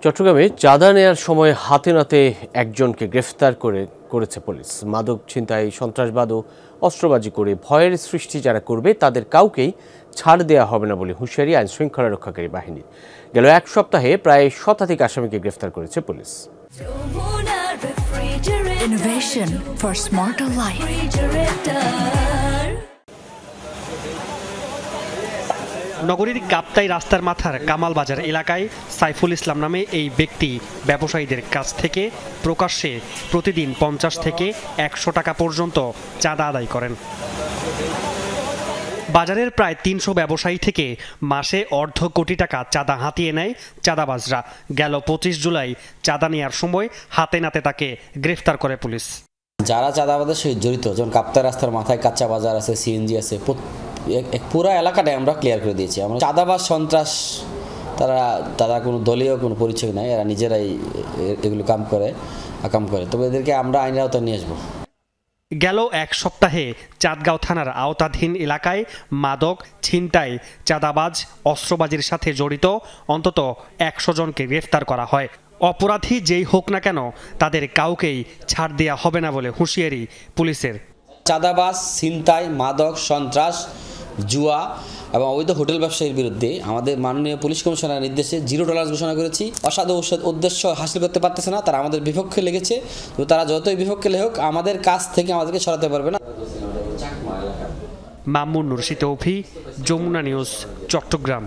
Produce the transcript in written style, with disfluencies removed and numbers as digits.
চট্টগ্রামে চাঁদা নেয়ার সময় হাতে নাতে একজনকে গ্রেফতার করেছে পুলিশ। মাদক ছিনতাই, সন্ত্রাসবাদ ও অস্ত্রবাজি করে ভয়ের সৃষ্টি যারা করবে তাদের কাউকেই ছাড় দেওয়া হবে না বলে হুঁশিয়ারি আইন শৃঙ্খলা রক্ষাকারী বাহিনীর। গেল এক সপ্তাহে প্রায় শতাধিক আসামিকে গ্রেফতার করেছে police. Innovation for smarter life. নগরীর কাপ্তাই রাস্তার মাথার কামাল বাজার এলাকায় সাইফুল ইসলাম নামে এই ব্যক্তি ব্যবসায়ীদের কাছ থেকে প্রকাশ্যে প্রতিদিন 50 থেকে 100 টাকা পর্যন্ত চাঁদা আদায় করেন। বাজারের প্রায় 300 ব্যবসায়ী থেকে মাসে অর্ধ কোটি টাকা চাঁদা হাতিয়ে নেয় চাঁদাবাজরা। গেল 25 জুলাই চাঁদা নেওয়ার সময় হাতে নাতে তাকে গ্রেফতার করে পুলিশ। যারা চাঁদাবাজের সহিত জড়িত, যেমন কাপ্তাই রাস্তার মাথায় কাঁচা বাজার আছে, সিএনজি আছে, পুরো এলাকাটাই আমরা ক্লিয়ার করে দিয়েছি। আমরা চাঁদাবাজ, সন্ত্রাস, তারা কোনো দলীয় কোনো পরিচয় নাই, এরা নিজেরাই এগুলো কাম করে। তবে এদেরকে আমরা আইনের আওতায় নিয়ে আসবো। গেল এক সপ্তাহে চাঁদগাঁও থানার আওতাধীন এলাকায় মাদক, ছিনতাই, চাঁদাবাজ, অস্ত্রবাজির সাথে জড়িত অন্তত 100 জনকে গ্রেফতার করা হয়। অপরাধী যেই হোক না কেন তাদের কাউকেই ছাড় দেওয়া হবে না বলে হুঁশিয়ারি পুলিশের। চাঁদাবাজ, ছিনতাই, মাদক, সন্ত্রাস, জুয়া এবং অবৈধ হোটেল ব্যবসায়ীর বিরুদ্ধে আমাদের মাননীয় পুলিশ কমিশনারের নির্দেশে 0 টলারেন্স ঘোষণা করেছি। অসাধু উদ্দেশ্য হাসিল করতে পারতেছে না, তারা আমাদের বিপক্ষে লেগেছে। তো তারা যতই বিপক্ষে লেখক, আমাদের কাছ থেকে আমাদেরকে সরাতে পারবে না। মামুন নুরশি তৌফি, যমুনা নিউজ, চট্টগ্রাম।